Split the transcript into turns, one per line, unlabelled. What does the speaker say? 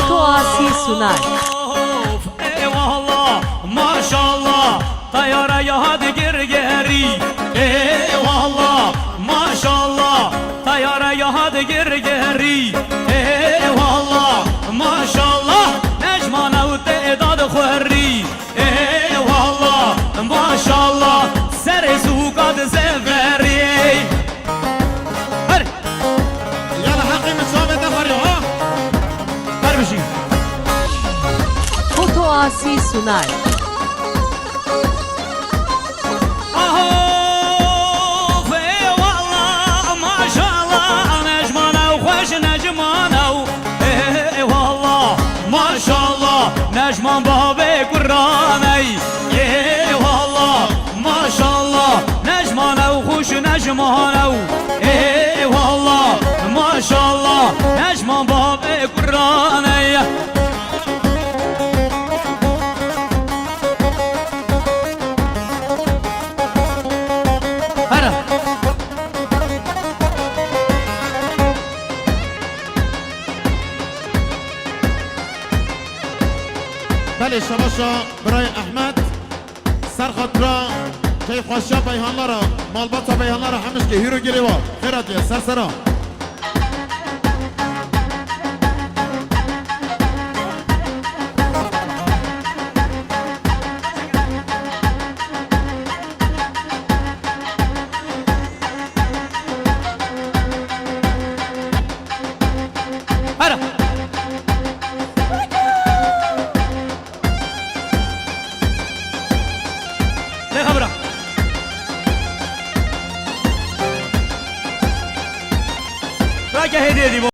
Fotoğrafı sunar.
Eyvallah maşallah Tayyara hadi geri Eyvallah maşallah Tayyara hadi geri Eyvallah maşallah Necmana u te'dad khurri Eyvallah maşallah Ser zuqad zeveri Hadi
يلا حقي متسابق دخل ها
Hadi bir şey
Fotoğrafı sunar.
Necman babe Kur'an'ay Eyvallah maşallah Necman ev huş necman ev Eyvallah maşallah Necman babe Kur'an'ay Hadi
بله شباشا برای احمد سر خاطرا که خوشا بیهانلارا مالباتا بیهانلارا همش که هیرو گیری و خیرات سر سرا